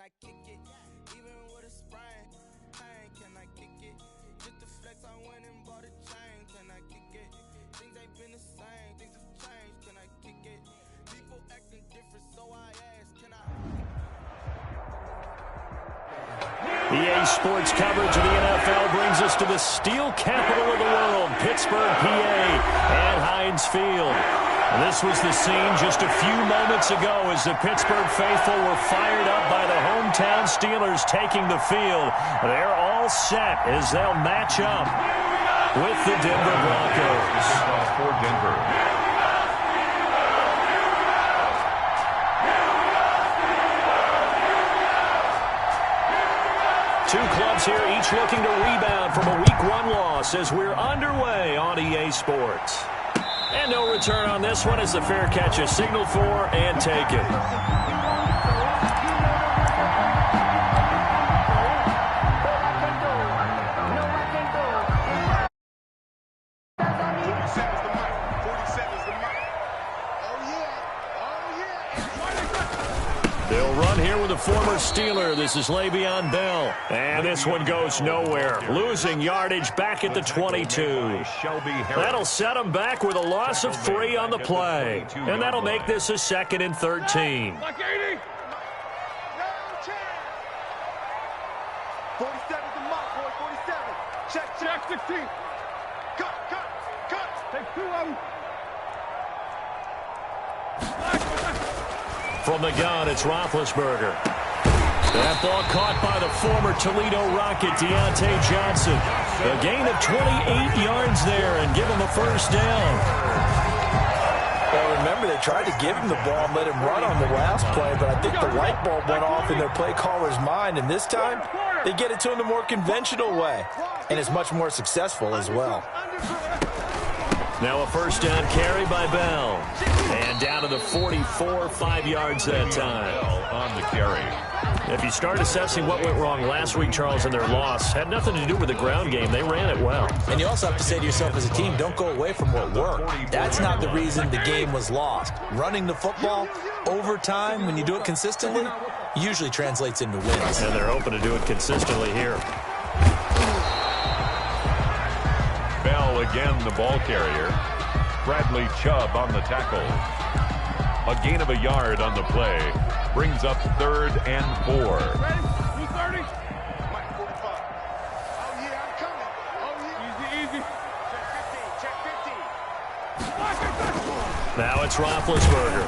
I kick it? Even with a sprain, pain, can I kick it? Just the flex, I went and bought a chain, can I kick it? Things ain't been the same, things have changed, can I kick it? People acting different, so I ask, can I? EA Sports coverage of the NFL brings us to the steel capital of the world, Pittsburgh, PA, and Heinz Field. This was the scene just a few moments ago as the Pittsburgh faithful were fired up by the hometown Steelers taking the field. They're all set as they'll match up with the Denver Broncos. For Denver. Two clubs here, each looking to rebound from a Week 1 loss as we're underway on EA Sports. And no return on this one as the fair catch is signaled for and taken. They'll run here with a former Steeler. This is Le'Veon Bell. And this one goes nowhere. Losing yardage back at the 22. That'll set them back with a loss of 3 on the play. And that'll make this a 2nd and 13. 47 the mark, boy. 47. Check. 16. Cut. Take 2 of them. From the gun, it's Roethlisberger. That ball caught by the former Toledo Rocket, Deontay Johnson. A gain of 28 yards there and give him a first down. Well, remember, they tried to give him the ball and let him run on the last play, but I think the light bulb went off in their play caller's mind, and this time they get it to him the more conventional way, and it's much more successful as well. Now a first down carry by Bell. And down to the 44, 5 yards that time. On the carry. If you start assessing what went wrong last week, Charles, in their loss, had nothing to do with the ground game. They ran it well. And you also have to say to yourself as a team, don't go away from what worked. That's not the reason the game was lost. Running the football over time, when you do it consistently, usually translates into wins. And they're hoping to do it consistently here. Bell again, the ball carrier. Bradley Chubb on the tackle. A gain of a yard on the play. Brings up 3rd and 4. Ready? 230. Mike 45. Oh, yeah, I'm coming. Oh, yeah. Easy. Check 15. Now it's Roethlisberger.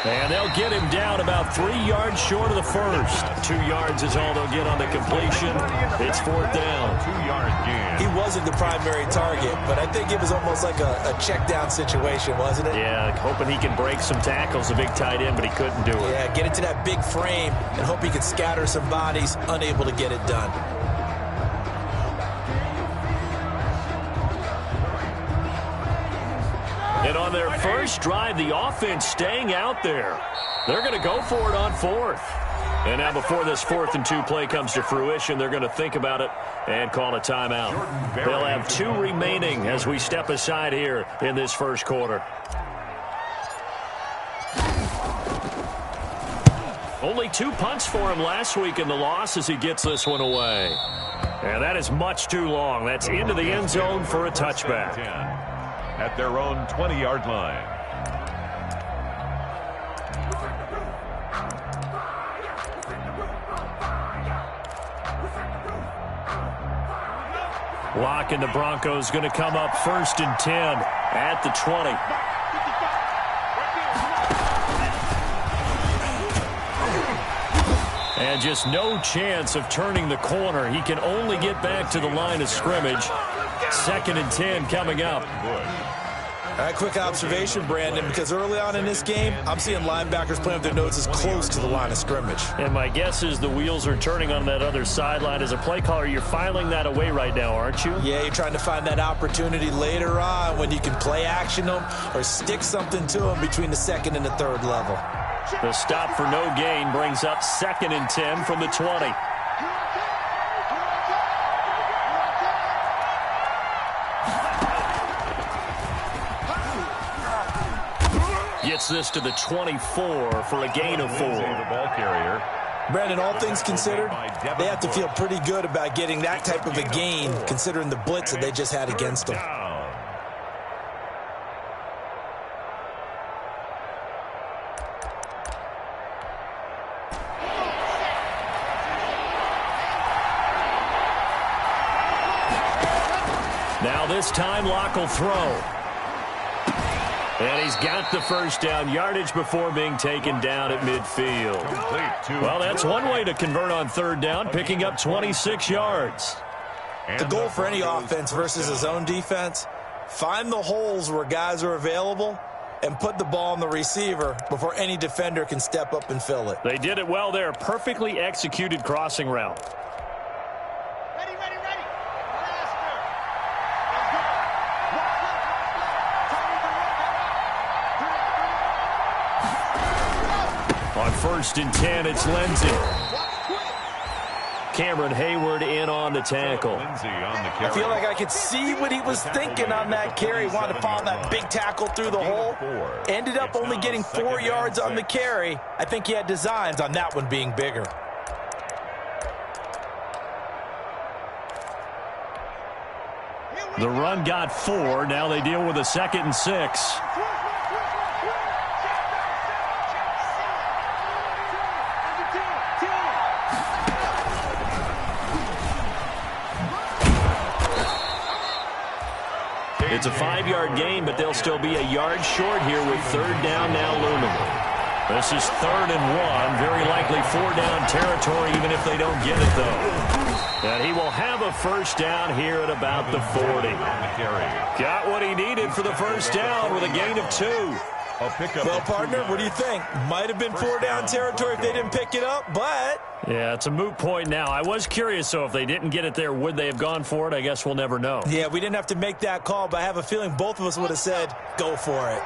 And they'll get him down about 3 yards short of the first. 2 yards is all they'll get on the completion. It's 4th down. 2-yard gain. He wasn't the primary target, but I think it was almost like a check down situation, wasn't it? Yeah, hoping he can break some tackles, a big tight end, but he couldn't do it. Yeah, get into that big frame and hope he can scatter some bodies, unable to get it done. And on their first drive, the offense staying out there. They're going to go for it on 4th. And now before this 4th and 2 play comes to fruition, they're going to think about it and call a timeout. They'll have 2 remaining as we step aside here in this first quarter. Only 2 punts for him last week in the loss as he gets this one away. And that is much too long. That's into the end zone for a touchback. At their own 20-yard line. Lock and the Broncos going to come up 1st and 10 at the 20. And just no chance of turning the corner. He can only get back to the line of scrimmage. 2nd and 10 coming up. All right, quick observation, Brandon, because early on in this game, I'm seeing linebackers playing with their noses close to the line of scrimmage. And my guess is the wheels are turning on that other sideline. As a play caller, you're filing that away right now, aren't you? Yeah, you're trying to find that opportunity later on when you can play action them or stick something to them between the 2nd and the 3rd level. The stop for no gain brings up 2nd and 10 from the 20. Gets this to the 24 for a gain of 4. The ball carrier. Brandon, all things considered, they have to feel pretty good about getting that type of a gain, considering the blitz that they just had against them. Now this time, Locke will throw. And he's got the first down, yardage before being taken down at midfield. Well, that's one way to convert on third down, picking up 26 yards. The goal for any offense versus a zone defense, find the holes where guys are available and put the ball on the receiver before any defender can step up and fill it. They did it well there. Perfectly executed crossing route. On 1st and 10, it's Lindsey. Cameron Hayward in on the tackle. I feel like I could see what he was thinking on that carry. Wanted to follow that big tackle through the hole. Ended up only getting 4 yards on the carry. I think he had designs on that one being bigger. The run got 4. Now they deal with a 2nd and 6. It's a 5-yard gain, but they'll still be a yard short here with 3rd down now looming. This is 3rd and 1, very likely 4-down territory even if they don't get it, though. And he will have a first down here at about the 40. Got what he needed for the first down with a gain of 2. Well, partner, what do you think? Might have been 4-down territory if they didn't pick it up, but... Yeah, it's a moot point now. I was curious, so if they didn't get it there, would they have gone for it? I guess we'll never know. Yeah, we didn't have to make that call, but I have a feeling both of us would have said, go for it.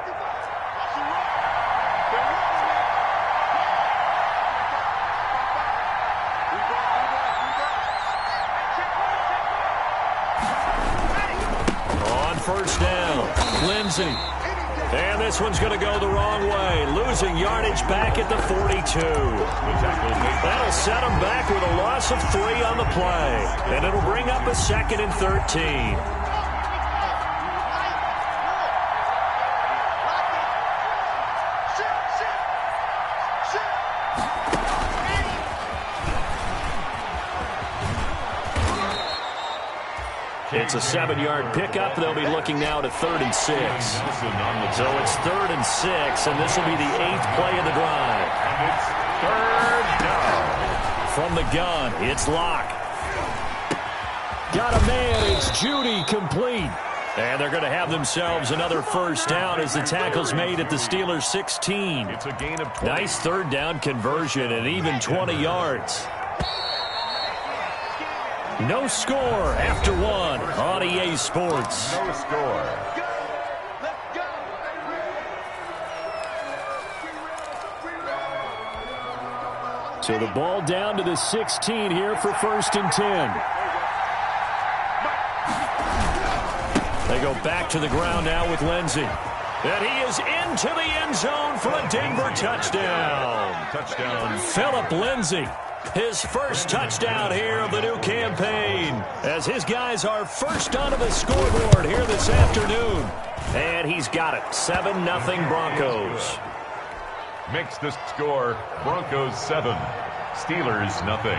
On 1st down, Lindsey. And this one's going to go the wrong way, losing yardage back at the 42. That'll set them back with a loss of 3 on the play. And it'll bring up a 2nd and 13. It's a 7-yard pickup. They'll be looking now to 3rd and 6. So it's 3rd and 6, and this will be the 8th play of the drive. 3rd down. From the gun, it's Locke. Got a man. It's Judy complete. And they're going to have themselves another first down as the tackle's made at the Steelers' 16. It's a gain of 20. Nice 3rd down conversion and even 20 yards. No score after 1 on EA Sports. No score. So the ball down to the 16 here for 1st and 10. They go back to the ground now with Lindsey. And he is into the end zone for a Denver touchdown. Touchdown. Philip Lindsey. His first touchdown here of the new campaign as his guys are first onto the scoreboard here this afternoon. And he's got it. 7-0 Broncos. Makes the score Broncos 7, Steelers nothing.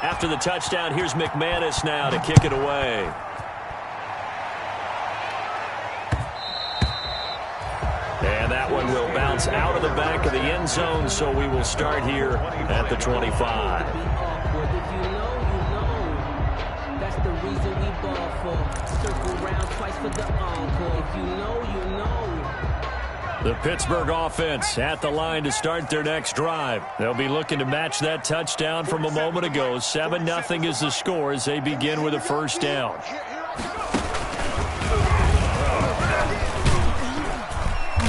After the touchdown, here's McManus now to kick it away. And that one will bounce out of the back of the end zone, so we will start here at the 25. If you know, you know. That's the reason we ball for. Circle round twice for the encore. If you know, you know. The Pittsburgh offense at the line to start their next drive. They'll be looking to match that touchdown from a moment ago. 7-0 is the score as they begin with a first down.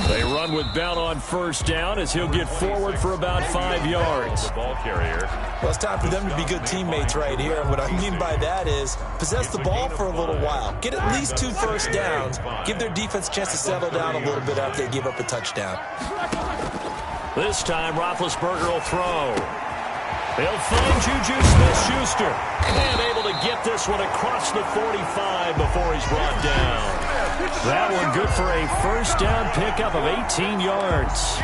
They run with Bell on first down as he'll get forward for about 5 yards. The ball carrier. Well, it's time for them to be good teammates right here. And what I mean by that is possess the ball for a little while. Get at least 2 first downs. Give their defense a chance to settle down a little bit after they give up a touchdown. This time, Roethlisberger will throw. He'll find Juju Smith-Schuster. And able to get this one across the 45 before he's brought down. That one good for a first down pickup of 18 yards.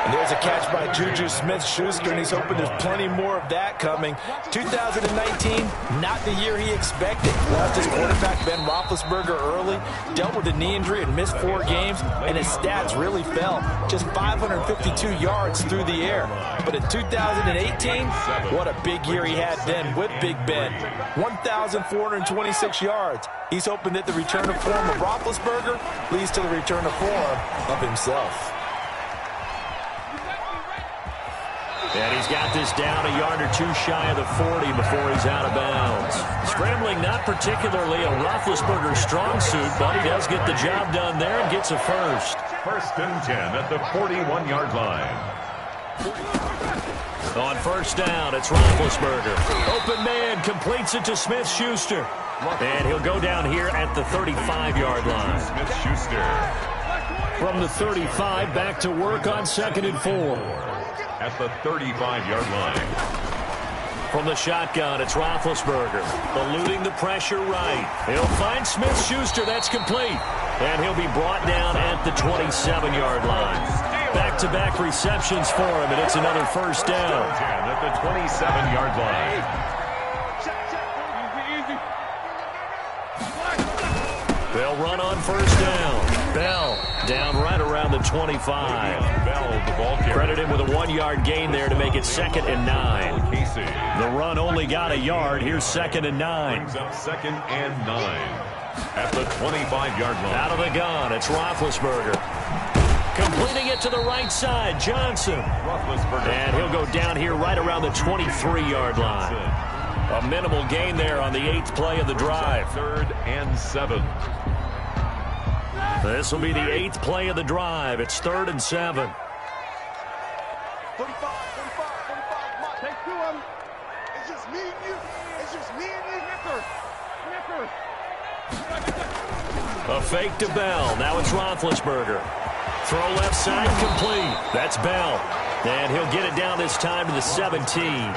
And there's a catch by Juju Smith-Schuster, and he's hoping there's plenty more of that coming. 2019, not the year he expected. Lost his quarterback, Ben Roethlisberger, early, dealt with a knee injury and missed 4 games, and his stats really fell. Just 552 yards through the air. But in 2018, what a big year he had then with Big Ben. 1,426 yards. He's hoping that the return of form of Roethlisberger leads to the return of form of himself. And he's got this down a yard or two shy of the 40 before he's out of bounds. Scrambling not particularly a Roethlisberger strong suit, but he does get the job done there and gets a first. First and 10 at the 41-yard line. On first down, it's Roethlisberger. Open man completes it to Smith-Schuster. And he'll go down here at the 35-yard line. Smith-Schuster. From the 35, back to work on 2nd and 4. At the 35-yard line. From the shotgun, it's Roethlisberger. Eluding the pressure right. He'll find Smith-Schuster. That's complete. And he'll be brought down at the 27-yard line. Back-to-back receptions for him, and it's another first down. At the 27-yard line. They'll run on first down. Bell down right around the 25. Bell, the ball carrier. Credit him with a 1-yard gain there to make it 2nd and 9. The run only got a yard. Here's 2nd and 9. Brings up 2nd and 9. At the 25-yard line. Out of the gun, it's Roethlisberger. Completing it to the right side, Johnson. And he'll go down here right around the 23-yard line. A minimal gain there on the 8th play of the drive. 3rd and 7. This will be the 8th play of the drive. It's 3rd and 7. 45. Take 2 of them. It's just me and you. It's just me and you. A fake to Bell. Now it's Roethlisberger. Throw left side complete. That's Bell. And he'll get it down this time to the 17.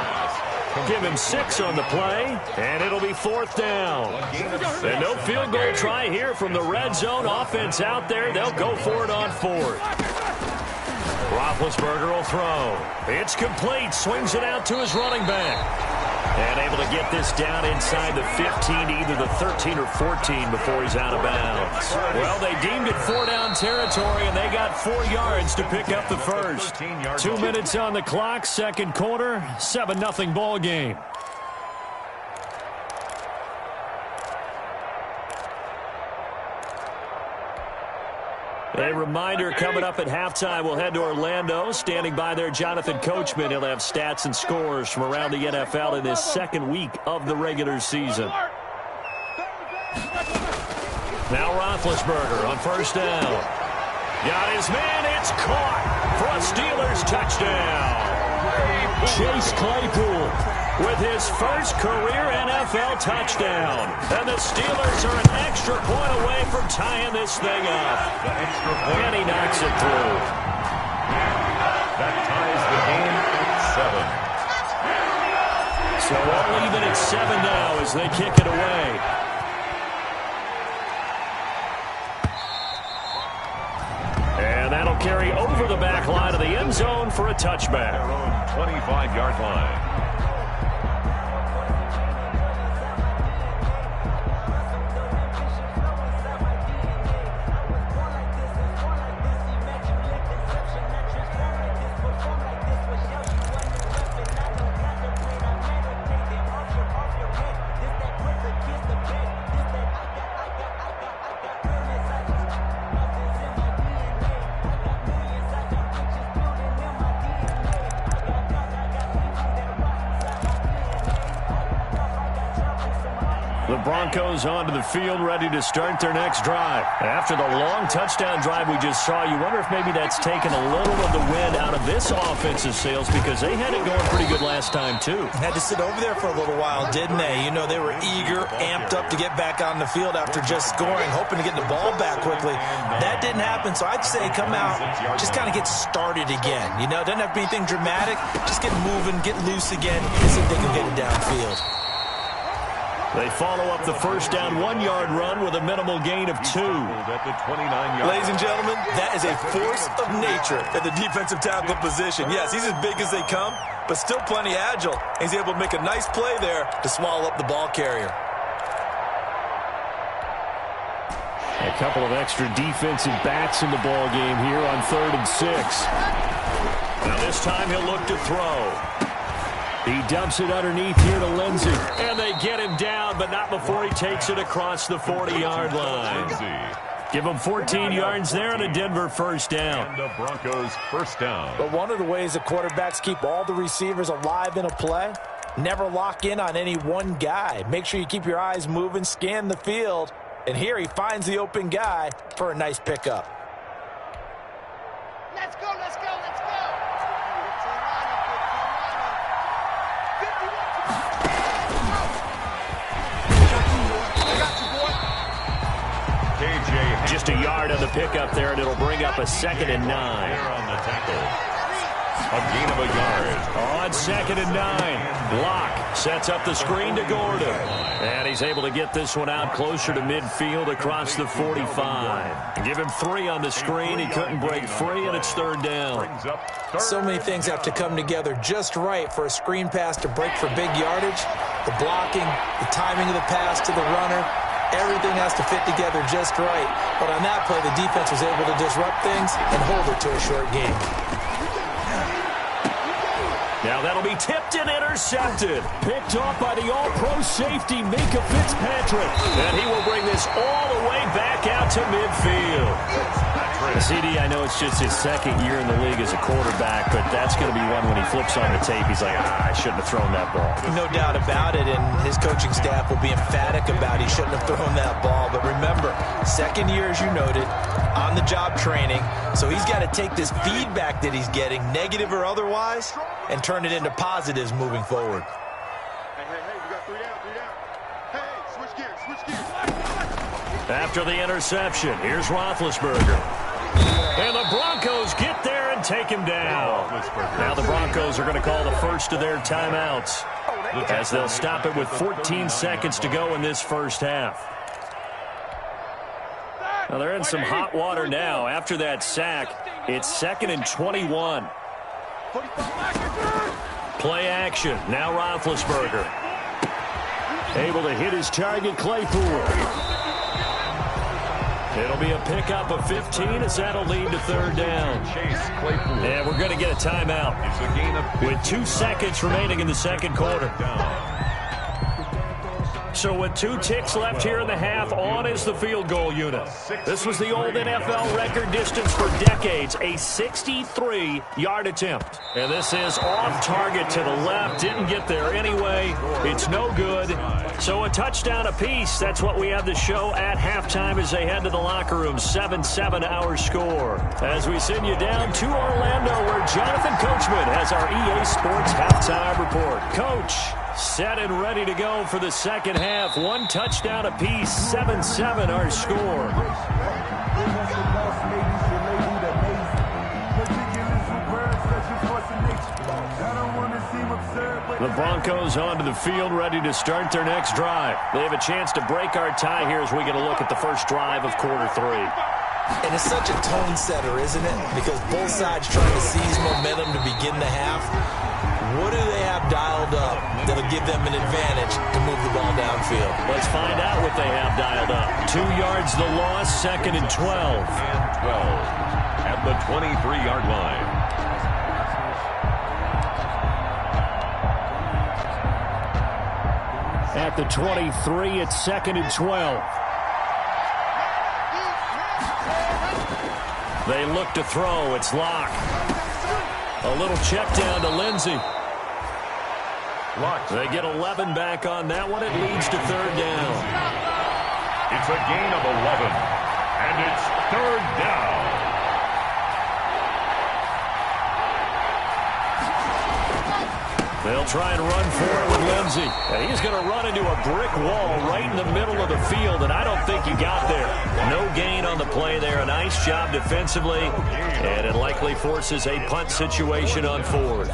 Give him 6 on the play, and it'll be 4th down. And no field goal try here from the red zone. Offense out there. They'll go for it on 4th. Roethlisberger will throw. It's complete. Swings it out to his running back. And able to get this down inside the 15 to either the 13 or 14 before he's out of bounds. Well, they deemed it 4-down territory, and they got 4 yards to pick up the first. 2 minutes on the clock, 2nd quarter, 7-0 ball game. A reminder, coming up at halftime, we'll head to Orlando. Standing by there, Jonathan Coachman. He'll have stats and scores from around the NFL in this 2nd week of the regular season. Now Roethlisberger on first down. Got his man. It's caught for a Steelers touchdown. Chase Claypool with his first career NFL touchdown. And the Steelers are an extra point away from tying this thing up. And he knocks it through. That ties the game at 7. So all even at 7 now as they kick it away. And that'll carry over the back line of the end zone for a touchback. Their own 25-yard line. Broncos onto the field, ready to start their next drive. After the long touchdown drive we just saw, you wonder if maybe that's taken a little of the wind out of this offensive sails, because they had it going pretty good last time, too. Had to sit over there for a little while, didn't they? You know, they were eager, amped up to get back on the field after just scoring, hoping to get the ball back quickly. That didn't happen, so I'd say come out, just kind of get started again. You know, doesn't have to be anything dramatic. Just get moving, get loose again, and see if they can get it downfield. They follow up the first down 1-yard run with a minimal gain of 2. At the 29-yard. Ladies and gentlemen, that is a force of nature at the defensive tackle position. Yes, he's as big as they come, but still plenty agile. He's able to make a nice play there to swallow up the ball carrier. A couple of extra defensive backs in the ball game here on 3rd and 6. Now this time he'll look to throw. He dumps it underneath here to Lindsey. And they get him down, but not before he takes it across the 40-yard line. Give him 14 yards there and a Denver first down. And the Broncos first down. But one of the ways the quarterbacks keep all the receivers alive in a play, never lock in on any one guy. Make sure you keep your eyes moving, scan the field. And here he finds the open guy for a nice pickup. Let's go, let's go, let's go. Just a yard on the pickup there, and it'll bring up a 2nd and 9. On the tackle. A gain of a yard. On 2nd and 9. Locke sets up the screen to Gordon. And he's able to get this one out closer to midfield across the 45. Give him 3 on the screen. He couldn't break free, and it's 3rd down. So many things have to come together just right for a screen pass to break for big yardage. The blocking, the timing of the pass to the runner. Everything has to fit together just right. But on that play, the defense was able to disrupt things and hold it to a short game. Now that'll be tipped and intercepted. Picked off by the all-pro safety, Minka Fitzpatrick. And he will bring this all the way back out to midfield. CD, I know it's just his 2nd year in the league as a quarterback, but that's going to be one when he flips on the tape, he's like, I shouldn't have thrown that ball. No doubt about it, and his coaching staff will be emphatic about he shouldn't have thrown that ball. But remember, 2nd year, as you noted, on-the-job training, so he's got to take this feedback that he's getting, negative or otherwise, and turn it into positives moving forward. Hey, we got 3 down, 3 down. Hey, switch gears, switch gears. After the interception, here's Roethlisberger. And the Broncos get there and take him down. Now the Broncos are going to call the first of their timeouts, as they'll stop it with 14 seconds to go in this first half. Now they're in some hot water now. After that sack, it's 2nd and 21. Play action. Now Roethlisberger. Able to hit his target, Claypool. It'll be a pickup of 15 as that'll lead to 3rd down. And we're going to get a timeout with 2 seconds remaining in the 2nd quarter. So with 2 ticks left here in the half, on is the field goal unit. This was the old NFL record distance for decades, a 63-yard attempt. And this is off target to the left. Didn't get there anyway. It's no good. So a touchdown apiece. That's what we have to show at halftime as they head to the locker room. 7-7 our score. As we send you down to Orlando, where Jonathan Coachman has our EA Sports halftime report. Coach, set and ready to go for the 2nd half. 1 touchdown apiece, 7-7 our score. The Broncos onto the field, ready to start their next drive. They have a chance to break our tie here as we get a look at the first drive of quarter 3. And it's such a tone setter, isn't it? Because both sides trying to seize momentum to begin the half. What do they have dialed up that'll give them an advantage to move the ball downfield? Let's find out what they have dialed up. 2 yards the loss, 2nd and 12. And 12 at the 23-yard line. At the 23, it's 2nd and 12. They look to throw. It's Locke. A little check down to Lindsey. They get 11 back on that one. It leads to third down. It's a gain of 11, and it's third down. They'll try and run for it with Lindsey. And he's going to run into a brick wall right in the middle of the field, and I don't think he got there. No gain on the play there. A nice job defensively, and it likely forces a punt situation on fourth.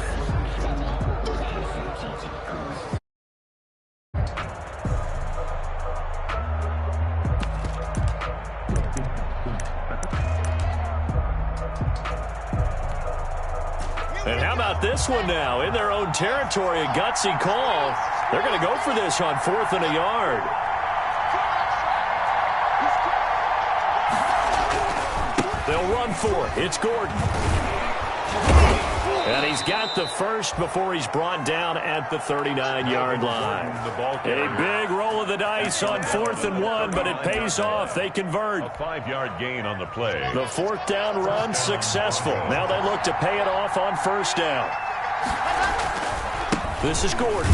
And how about this one now? In their own territory, a gutsy call. They're going to go for this on 4th and a yard. They'll run for it. It's Gordon. And he's got the first before he's brought down at the 39-yard line. A big roll of the dice on 4th and 1, but it pays off. They convert. A 5-yard gain on the play. The 4th down run successful. Now they look to pay it off on 1st down. This is Gordon.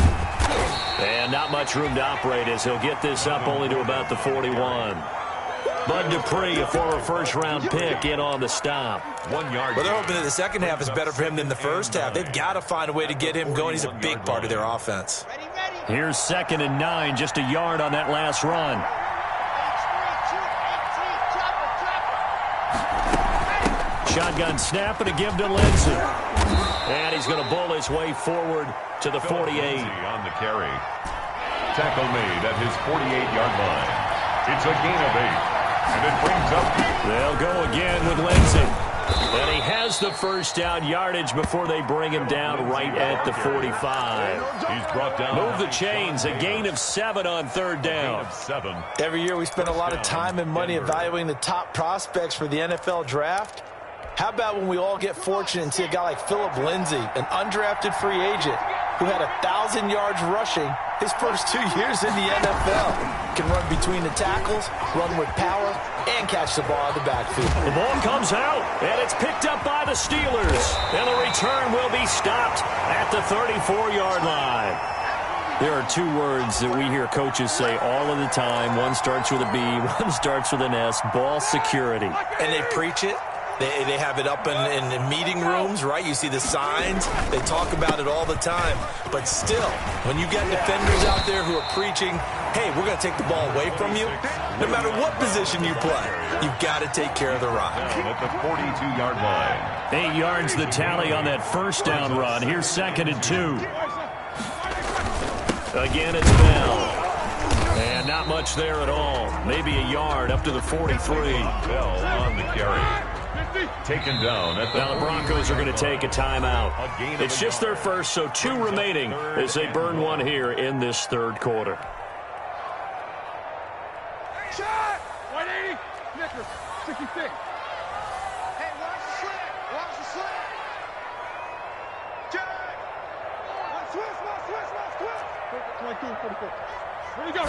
And not much room to operate as he'll get this up only to about the 41. Bud Dupree, a former first-round pick, in on the stop. 1 yard. Well, they're hoping that the second half is better for him than the first half. They've got to find a way to get him going. He's a big part of their offense. Here's 2nd and 9, just a yard on that last run. Shotgun snap and a give to Lindsey. And he's going to bull his way forward to the 48. On the carry. Tackle made at his 48-yard line. It's a gain of 8. And it brings up. They'll go again with Lindsey. And he has the first down yardage before they bring him down right at the 45. He's brought down. Move the chains. A gain of 7 on 3rd down. Every year we spend a lot of time and money evaluating the top prospects for the NFL draft. How about when we all get fortunate and see a guy like Philip Lindsay, an undrafted free agent who had 1,000 yards rushing his first 2 years in the NFL. Can run between the tackles, run with power, and catch the ball in the backfield. The ball comes out, and it's picked up by the Steelers. And the return will be stopped at the 34-yard line. There are 2 words that we hear coaches say all of the time. One starts with a B, one starts with an S, ball security. And they preach it. They have it up in meeting rooms, right? You see the signs. They talk about it all the time. But still, when you get defenders out there who are preaching, hey, we're going to take the ball away from you, no matter what position you play, you've got to take care of the rock. At the 42-yard line. 8 yards the tally on that first down run. Here's 2nd and 2. Again, it's Bell. And not much there at all. Maybe a yard up to the 43. Bell on the carry. Taken down at the. Now the Broncos are going to take a timeout. It's just their first, so 2 remaining as they burn one here in this 3rd quarter. Shot! 180. Snicker. 66. Hey, watch the slant. Watch the slant. Jack. One switch. 44. Here we go.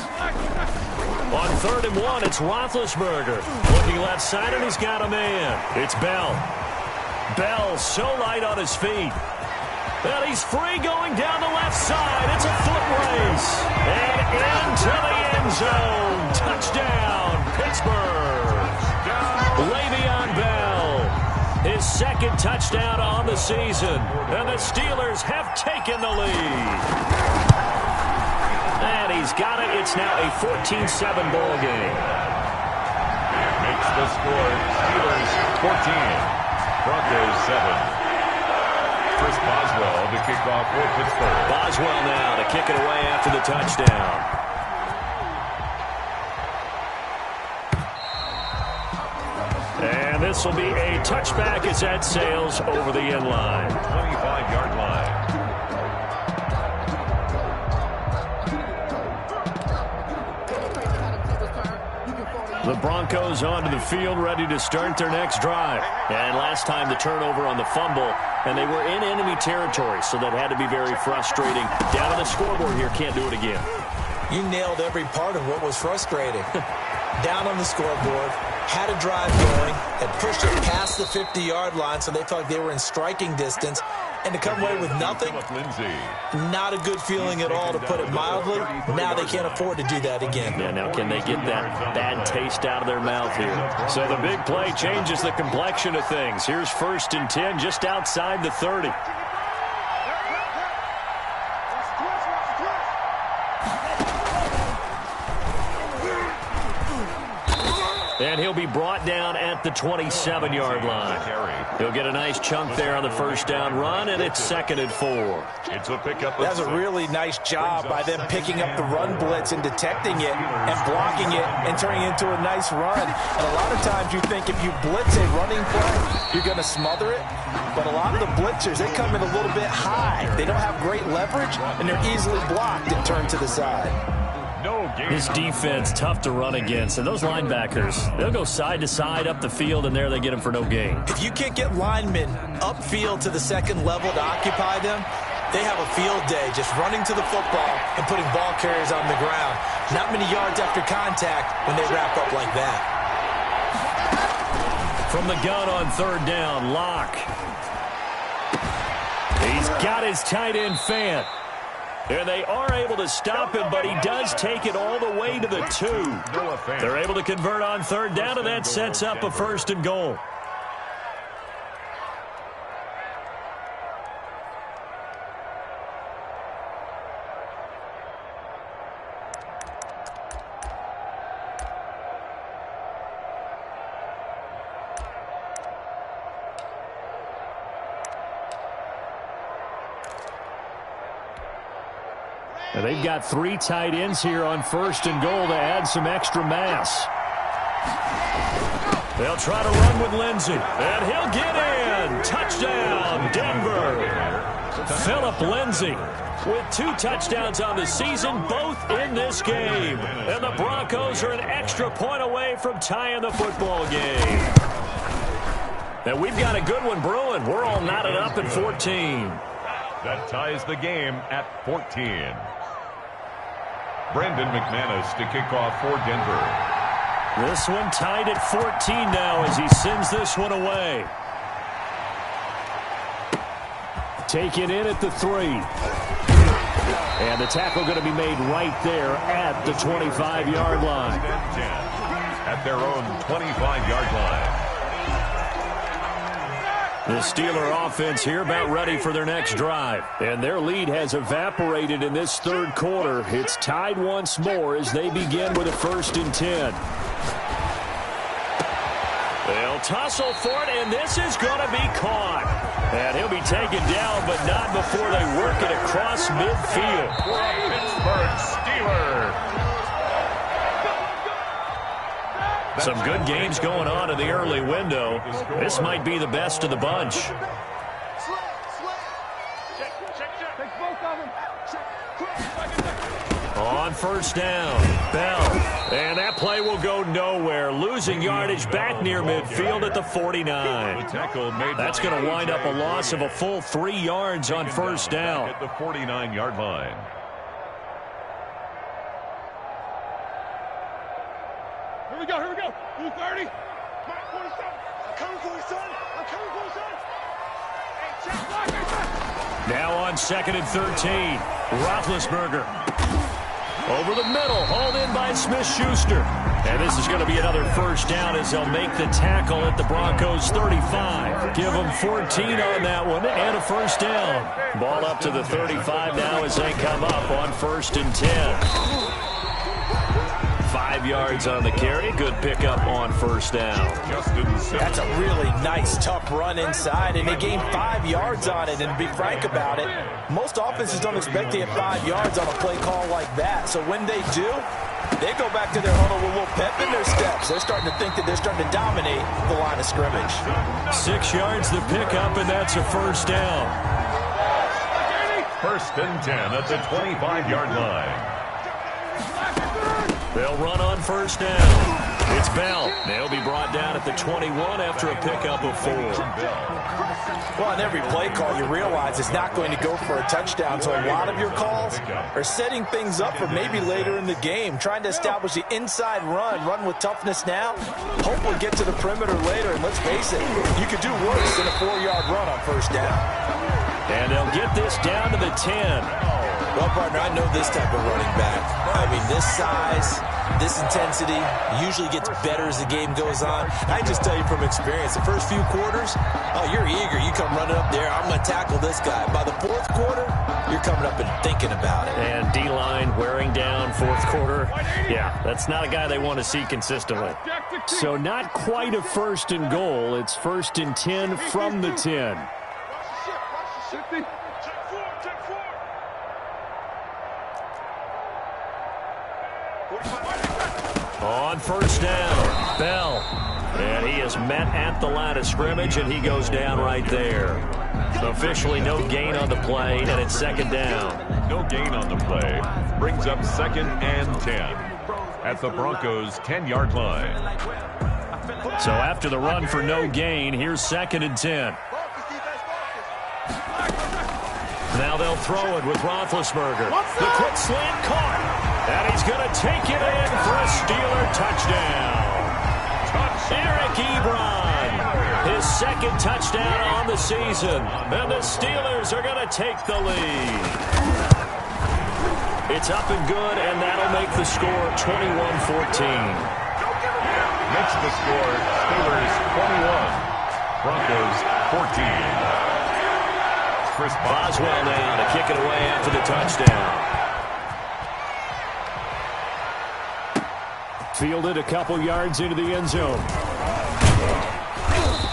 On 3rd and 1, it's Roethlisberger. Looking left side, and he's got a man. It's Bell. Bell so light on his feet. And he's free going down the left side. It's a foot race. And into the end zone. Touchdown, Pittsburgh. Le'Veon Bell. His 2nd touchdown on the season. And the Steelers have taken the lead. And he's got it. It's now a 14-7 ball game. Makes the score. Steelers 14. Broncos 7. Chris Boswell to kick off for Pittsburgh. Boswell now to kick it away after the touchdown. And this will be a touchback as that sails over the end line. 25-yard line. The Broncos onto the field, ready to start their next drive. And last time the turnover on the fumble, and they were in enemy territory, so that had to be very frustrating. Down on the scoreboard here, can't do it again. You nailed every part of what was frustrating. Down on the scoreboard, had a drive going, had pushed it past the 50-yard line, so they felt like they were in striking distance, And to come away with nothing, not a good feeling at all, to put it mildly. Now they can't afford to do that again. Yeah, now can they get that bad taste out of their mouth here? So the big play changes the complexion of things. Here's 1st and 10 just outside the 30. And he'll be brought down at the 27-yard line. He'll get a nice chunk there on the 1st down run, and it's 2nd and 4. It's a pickup. That's a really nice job by them picking up the run blitz and detecting it and blocking it and turning it into a nice run. And a lot of times you think if you blitz a running play, you're going to smother it. But a lot of the blitzers, they come in a little bit high. They don't have great leverage, and they're easily blocked and turned to the side. This defense, tough to run against. And those linebackers, they'll go side to side up the field, and there they get them for no gain. If you can't get linemen upfield to the 2nd level to occupy them, they have a field day just running to the football and putting ball carriers on the ground. Not many yards after contact when they wrap up like that. From the gun on 3rd down, Locke. He's got his tight end Fant. And they are able to stop him, but he does take it all the way to the 2. They're able to convert on 3rd down, and that sets up a 1st and goal. Now they've got 3 tight ends here on 1st and goal to add some extra mass. They'll try to run with Lindsey, and he'll get in. Touchdown, Denver. Philip Lindsey with 2 touchdowns on the season, both in this game. And the Broncos are an extra point away from tying the football game. Now we've got a good one brewing. We're all knotted up at 14. That ties the game at 14. Brandon McManus to kick off for Denver. This one tied at 14 now as he sends this one away. Take it in at the 3. And the tackle going to be made right there at the 25-yard line. At their own 25-yard line. The Steeler offense here about ready for their next drive. And their lead has evaporated in this 3rd quarter. It's tied once more as they begin with a 1st and 10. They'll tussle for it, and this is going to be caught. And he'll be taken down, but not before they work it across midfield. Pittsburgh Steelers. Some good games going on in the early window. This might be the best of the bunch. On 1st down, Bell. And that play will go nowhere. Losing yardage back near midfield at the 49. That's going to wind up a loss of a full 3 yards on 1st down. At the 49-yard line. Here we go. 230. Mark 47. I'm coming for you, son. Hey, check block. Now on 2nd and 13. Roethlisberger. Over the middle, hauled in by Smith-Schuster. And this is going to be another 1st down as they'll make the tackle at the Broncos 35. Give them 14 on that one and a 1st down. Ball up to the 35 now as they come up on 1st and 10. 5 yards on the carry. Good pickup on 1st down. That's a really nice, tough run inside, and they gained 5 yards on it. And to be frank about it, most offenses don't expect to get 5 yards on a play call like that. So when they do, they go back to their huddle with a little pep in their steps. They're starting to think that they're starting to dominate the line of scrimmage. 6 yards the pickup, and that's a 1st down. 1st and 10 at the 25-yard line. They'll run on 1st down. It's Bell. They'll be brought down at the 21 after a pickup of 4. Well, on every play call, you realize it's not going to go for a touchdown. So a lot of your calls are setting things up for maybe later in the game, trying to establish the inside run with toughness now, hopefully get to the perimeter later. And let's face it, you could do worse than a 4-yard run on 1st down. And they'll get this down to the 10. Well, partner, I know this type of running back. I mean, this size, this intensity usually gets better as the game goes on. I can just tell you from experience, the first few quarters, oh, you're eager. You come running up there, I'm going to tackle this guy. By the fourth quarter, you're coming up and thinking about it. And D-line wearing down fourth quarter. Yeah, that's not a guy they want to see consistently. So not quite a 1st and goal. It's 1st and 10 from the 10. On 1st down, Bell. And he is met at the line of scrimmage, and he goes down right there. Officially no gain on the play, and it's 2nd down. No gain on the play. Brings up 2nd and 10 at the Broncos' 10-yard line. So after the run for no gain, here's 2nd and 10. Now they'll throw it with Roethlisberger. The quick slant caught. And he's going to take it in for a Steeler touchdown. Eric Ebron, his 2nd touchdown on the season. And the Steelers are going to take the lead. It's up and good, and that'll make the score 21-14. Makes the score Steelers 21, Broncos 14. Chris Boswell now to kick it away after the touchdown. Fielded a couple yards into the end zone.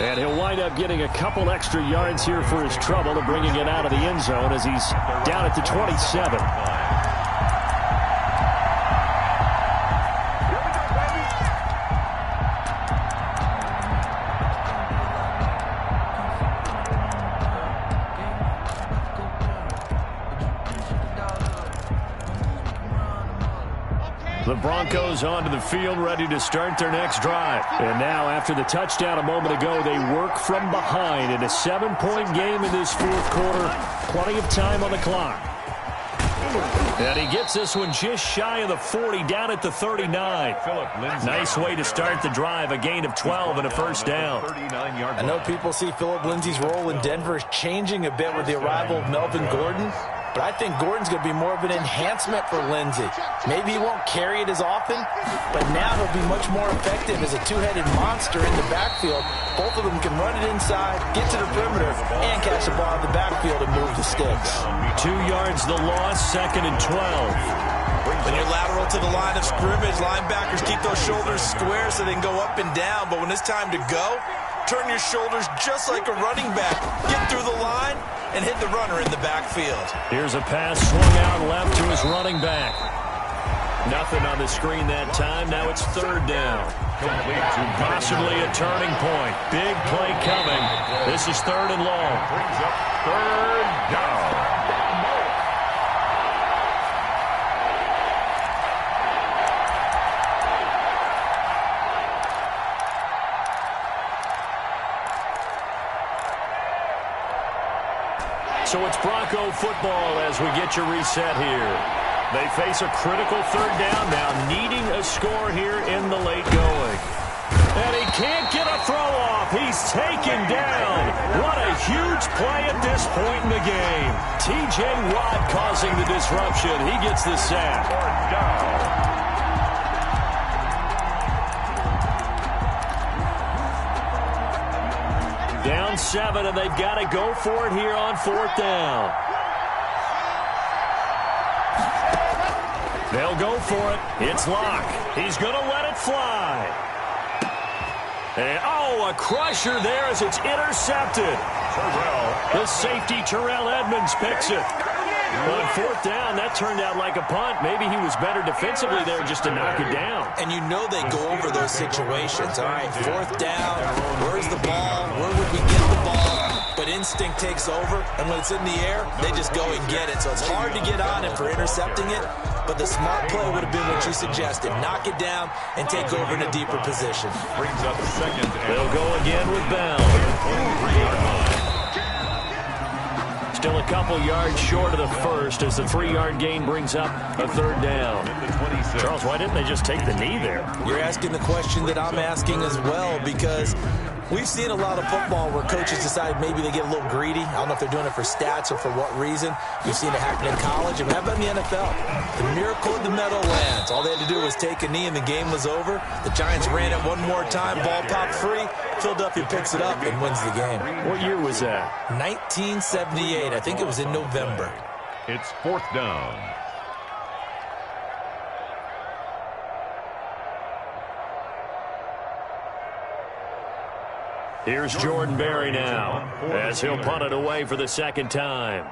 And he'll wind up getting a couple extra yards here for his trouble and bringing it out of the end zone as he's down at the 27. The Broncos onto the field, ready to start their next drive. And now, after the touchdown a moment ago, they work from behind in a 7-point game in this 4th quarter. Plenty of time on the clock. And he gets this one just shy of the 40, down at the 39. Nice way to start the drive, a gain of 12 and a 1st down. I know people see Philip Lindsay's role in Denver is changing a bit with the arrival of Melvin Gordon. But I think Gordon's going to be more of an enhancement for Lindsay. Maybe he won't carry it as often, but now he'll be much more effective as a two-headed monster in the backfield. Both of them can run it inside, get to the perimeter, and catch the ball in the backfield and move the sticks. 2 yards the loss, 2nd and 12. When you're lateral to the line of scrimmage, linebackers keep those shoulders square so they can go up and down. But when it's time to go, turn your shoulders just like a running back. Get through the line and hit the runner in the backfield. Here's a pass swung out left to his running back. Nothing on the screen that time. Now it's 3rd down. Possibly a turning point. Big play coming. This is 3rd and long. Brings up 3rd down. So it's Bronco football as we get your reset here. They face a critical 3rd down now, needing a score here in the late going. And he can't get a throw off. He's taken down. What a huge play at this point in the game. T.J. Watt causing the disruption. He gets the sack. Down 7, and they've got to go for it here on 4th down. They'll go for it. It's Locke. He's going to let it fly. And, oh, a crusher there as it's intercepted. The safety, Terrell Edmonds, picks it. On 4th down, that turned out like a punt. Maybe he was better defensively there just to knock it down. And you know they go over those situations. All right, 4th down, where's the ball? Where would we get the ball? But instinct takes over, and when it's in the air, they just go and get it. So it's hard to get on it for intercepting it, but the smart play would have been what you suggested. Knock it down and take over in a deeper position. Brings up 2nd. They'll go again with Bell. Still a couple yards short of the first as the 3-yard gain brings up a 3rd down. Charles, why didn't they just take the knee there? You're asking the question that I'm asking as well, because We've seen a lot of football where coaches decide maybe they get a little greedy. I don't know if they're doing it for stats or for what reason. We've seen it happen in college. And how about in the NFL? The miracle of the Meadowlands. All they had to do was take a knee and the game was over. The Giants ran it one more time. Ball popped free. Philadelphia picks it up and wins the game. What year was that? 1978. I think it was in November. It's 4th down. Here's Jordan Berry now as he'll punt it away for the second time.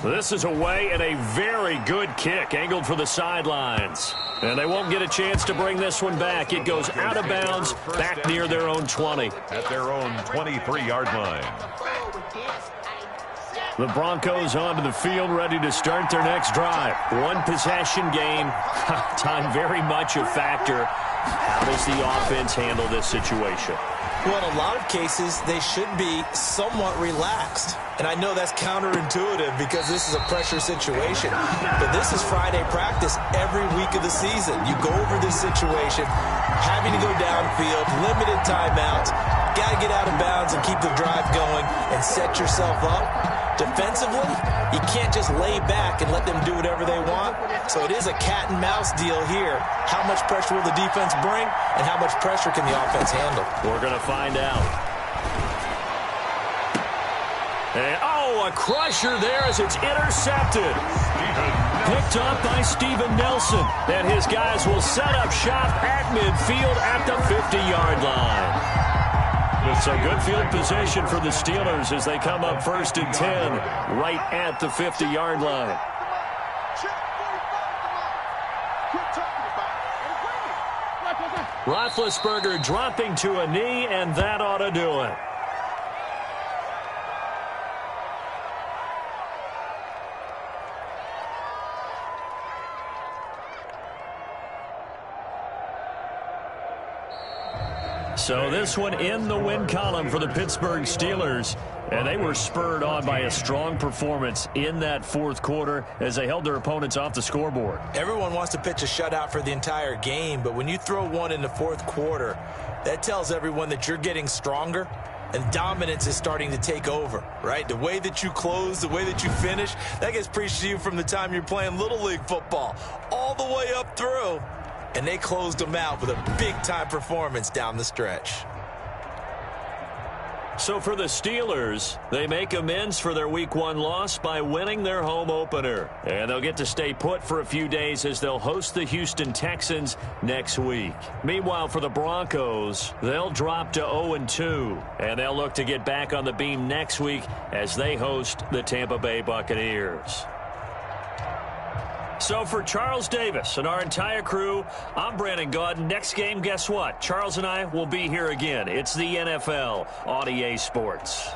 This is away and a very good kick angled for the sidelines. And they won't get a chance to bring this one back. It goes out of bounds back near their own 20. At their own 23-yard line. The Broncos onto the field, ready to start their next drive. One possession game. Time very much a factor. How does the offense handle this situation? Well, in a lot of cases, they should be somewhat relaxed. And I know that's counterintuitive because this is a pressure situation. But this is Friday practice every week of the season. You go over this situation, having to go downfield, limited timeouts, got to get out of bounds and keep the drive going and set yourself up. Defensively, you can't just lay back and let them do whatever they want. So it is a cat and mouse deal here. How much pressure will the defense bring, and how much pressure can the offense handle? We're going to find out. And, a crusher there as it's intercepted. Picked up by Steven Nelson. And his guys will set up shop at midfield at the 50-yard line. So good field position for the Steelers as they come up 1st and 10 right at the 50-yard line. Roethlisberger dropping to a knee, and that ought to do it. So this one in the win column for the Pittsburgh Steelers. And they were spurred on by a strong performance in that 4th quarter as they held their opponents off the scoreboard. Everyone wants to pitch a shutout for the entire game, but when you throw one in the 4th quarter, that tells everyone that you're getting stronger and dominance is starting to take over, right? The way that you close, the way that you finish, that gets preached to you from the time you're playing Little League football all the way up through. And they closed them out with a big-time performance down the stretch. So for the Steelers, they make amends for their Week 1 loss by winning their home opener. And they'll get to stay put for a few days as they'll host the Houston Texans next week. Meanwhile, for the Broncos, they'll drop to 0-2. And they'll look to get back on the beam next week as they host the Tampa Bay Buccaneers. So for Charles Davis and our entire crew, I'm Brandon Gaudin. Next game, guess what? Charles and I will be here again. It's the NFL on EA Sports.